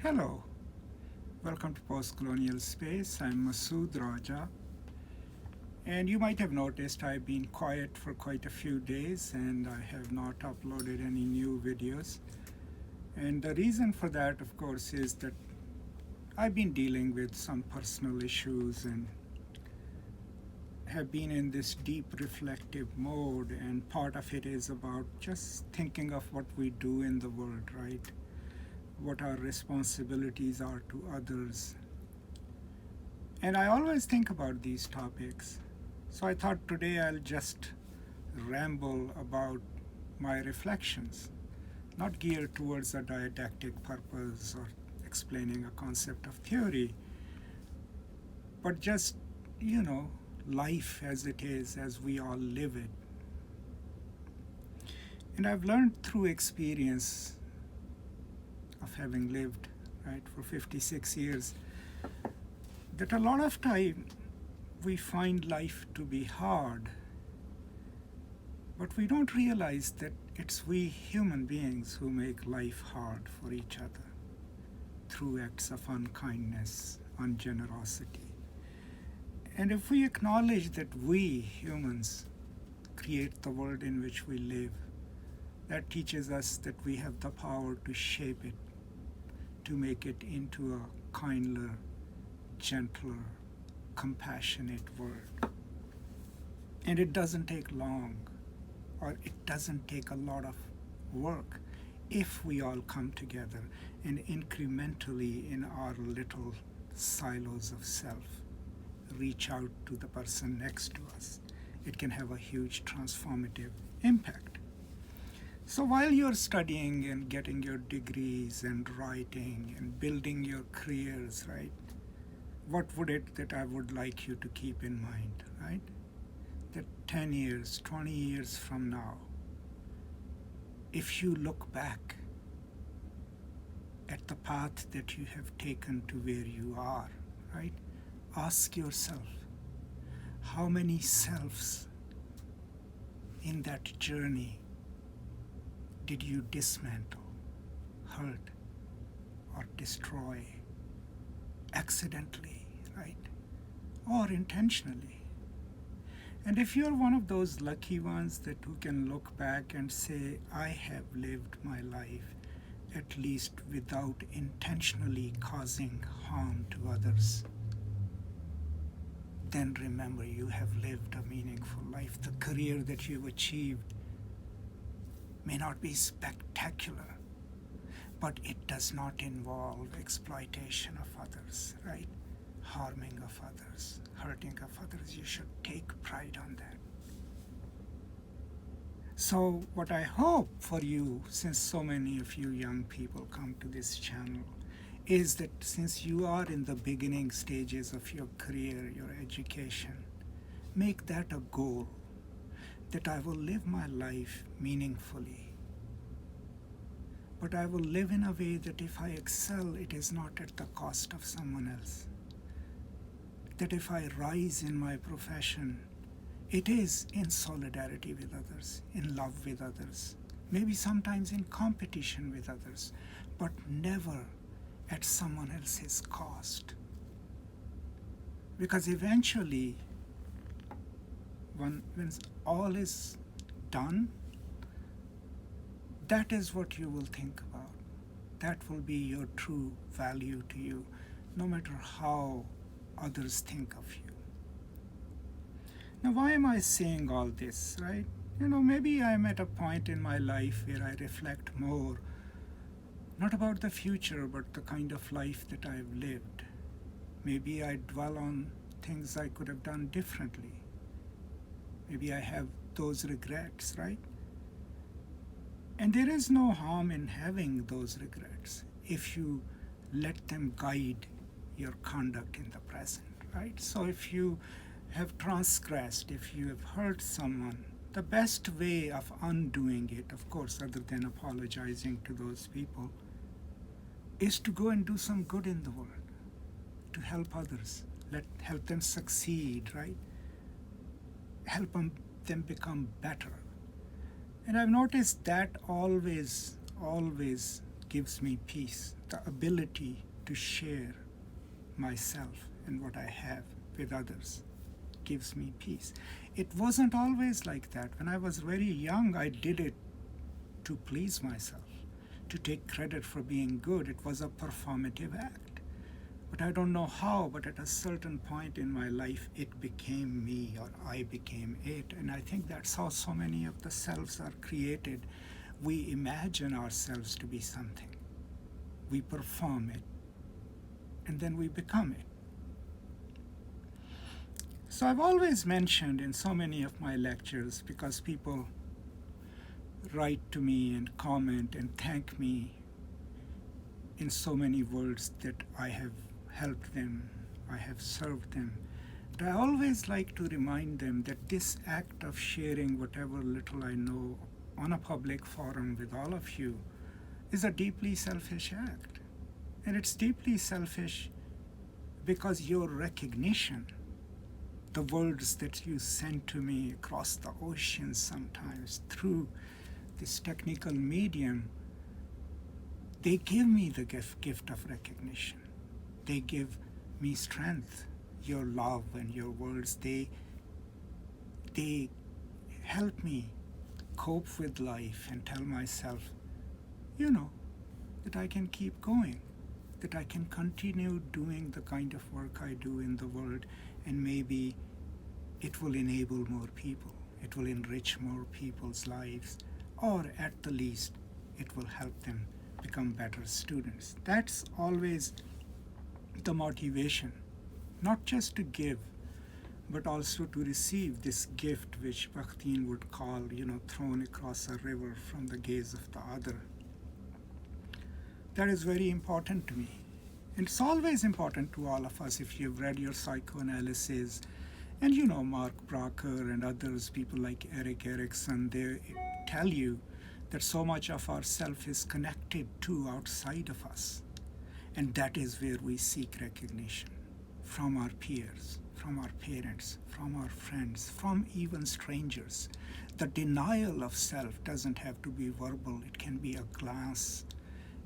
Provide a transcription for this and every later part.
Hello, welcome to Post Colonial Space. I'm Masood Raja, and you might have noticed I've been quiet for quite a few days and I have not uploaded any new videos. And the reason for that, of course, is that I've been dealing with some personal issues and have been in this deep reflective mode, and part of it is about just thinking of what we do in the world, right? What our responsibilities are to others. And I always think about these topics. So I thought today I'll just ramble about my reflections, not geared towards a didactic purpose or explaining a concept of theory, but just, life as it is, as we all live it. And I've learned through experience of having lived, right, for 56 years, that a lot of time we find life to be hard, but we don't realize that it's we human beings who make life hard for each other through acts of unkindness, ungenerosity. And if we acknowledge that we humans create the world in which we live, that teaches us that we have the power to shape it, to make it into a kinder, gentler, compassionate world. And it doesn't take long, or it doesn't take a lot of work if we all come together and incrementally in our little silos of self reach out to the person next to us. It can have a huge transformative impact. So while you're studying and getting your degrees and writing and building your careers, right, what would it that I would like you to keep in mind, right? That 10 years, 20 years from now, if you look back at the path that you have taken to where you are, right, ask yourself, how many selves in that journey did you dismantle, hurt, or destroy accidentally, right? Or intentionally? And if you're one of those lucky ones who can look back and say, I have lived my life at least without intentionally causing harm to others, then remember you have lived a meaningful life. The career that you've achieved may not be spectacular, but it does not involve exploitation of others, right? Harming of others, hurting of others. You should take pride on that. So what I hope for you, since so many of you young people come to this channel, is that since you are in the beginning stages of your career, your education, make that a goal, that I will live my life meaningfully. But I will live in a way that if I excel, it is not at the cost of someone else. That if I rise in my profession, it is in solidarity with others, in love with others, maybe sometimes in competition with others, but never at someone else's cost. Because eventually, when all is done, that is what you will think about. That will be your true value to you, no matter how others think of you. Now, why am I saying all this, right? Maybe I'm at a point in my life where I reflect more, not about the future, but the kind of life that I've lived. Maybe I dwell on things I could have done differently. Maybe I have those regrets, right? And there is no harm in having those regrets if you let them guide your conduct in the present, right? So if you have transgressed, if you have hurt someone, the best way of undoing it, of course, other than apologizing to those people, is to go and do some good in the world, to help others, help them succeed, right? Help them become better. And I've noticed that always gives me peace. The ability to share myself and what I have with others gives me peace. It wasn't always like that. When I was very young, I did it to please myself, to take credit for being good. It was a performative act. But I don't know how, but at a certain point in my life, it became me, or I became it. And I think that's how so many of the selves are created. We imagine ourselves to be something. We perform it, and then we become it. So I've always mentioned in so many of my lectures, because people write to me and comment and thank me in so many words that I have helped them, I have served them. But I always like to remind them that this act of sharing whatever little I know on a public forum with all of you is a deeply selfish act. And it's deeply selfish because your recognition, the words that you send to me across the ocean sometimes through this technical medium, they give me the gift of recognition. They give me strength. Your love and your words, they help me cope with life and tell myself, that I can keep going, that I can continue doing the kind of work I do in the world, and maybe it will enable more people. It will enrich more people's lives, or at the least, it will help them become better students. That's always the motivation, not just to give, but also to receive this gift which Bakhtin would call, thrown across a river from the gaze of the other. That is very important to me. And it's always important to all of us. If you've read your psychoanalysis, and Mark Brocker and others, people like Erik Erikson, they tell you that so much of our self is connected to outside of us. And that is where we seek recognition from our peers, from our parents, from our friends, from even strangers. The denial of self doesn't have to be verbal. It can be a glance.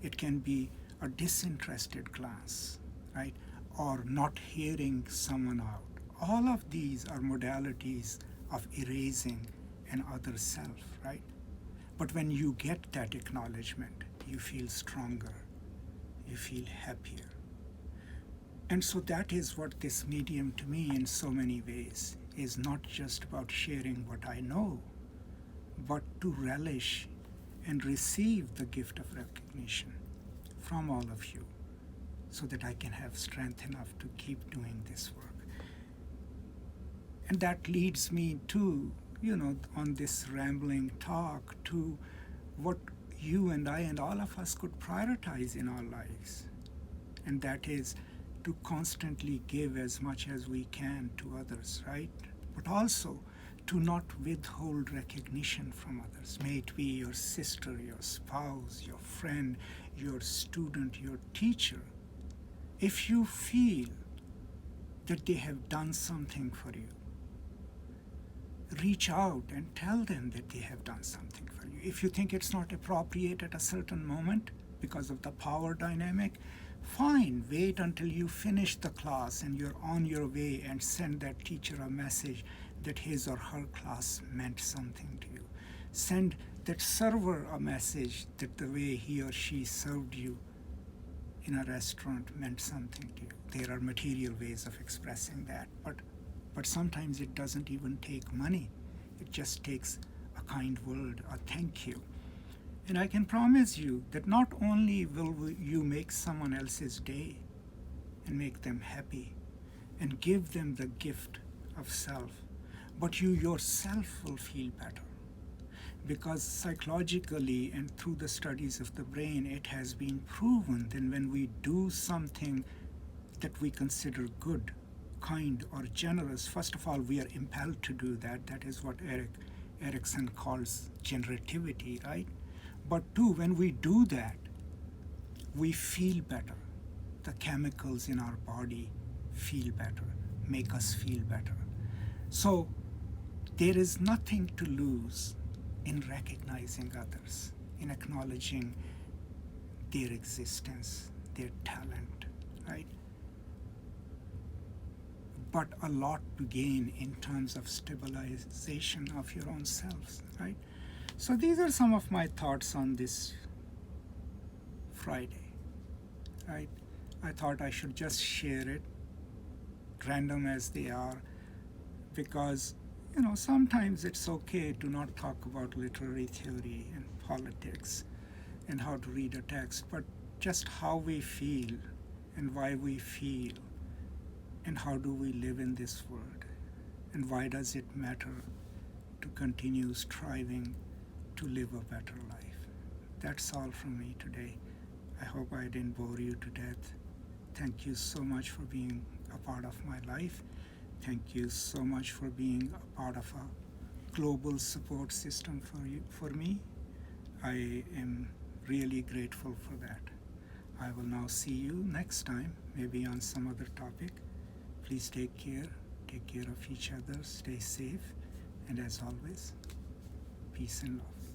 It can be a disinterested glance, right? Or not hearing someone out. All of these are modalities of erasing an other self, right? But when you get that acknowledgement, you feel stronger. You feel happier. And so that is what this medium to me in so many ways is, not just about sharing what I know, but to relish and receive the gift of recognition from all of you so that I can have strength enough to keep doing this work. And that leads me to, on this rambling talk, to what you and I and all of us could prioritize in our lives. And that is to constantly give as much as we can to others, right? But also to not withhold recognition from others. May it be your sister, your spouse, your friend, your student, your teacher. If you feel that they have done something for you, reach out and tell them that they have done something for you. If you think it's not appropriate at a certain moment because of the power dynamic, fine, wait until you finish the class and you're on your way, and send that teacher a message that his or her class meant something to you. Send that server a message that the way he or she served you in a restaurant meant something to you. There are material ways of expressing that, but sometimes it doesn't even take money. It just takes a kind word, a thank you. And I can promise you that not only will you make someone else's day and make them happy and give them the gift of self, but you yourself will feel better. Because psychologically and through the studies of the brain, it has been proven that when we do something that we consider good, kind, or generous, first of all, we are impelled to do that. That is what Erik Erikson calls generativity, right? But two, when we do that, we feel better. The chemicals in our body feel better, make us feel better. So there is nothing to lose in recognizing others, in acknowledging their existence, their talent, right? But a lot to gain in terms of stabilization of your own selves, right? So these are some of my thoughts on this Friday, right? I thought I should just share it, random as they are, because sometimes it's okay to not talk about literary theory and politics and how to read a text, but just how we feel and why we feel and how do we live in this world and why does it matter to continue striving to live a better life. That's all from me today. I hope I didn't bore you to death. Thank you so much for being a part of my life. Thank you so much for being a part of a global support system for me. I am really grateful for that. I will now see you next time, maybe on some other topic. Please take care of each other, stay safe, and as always, peace and love.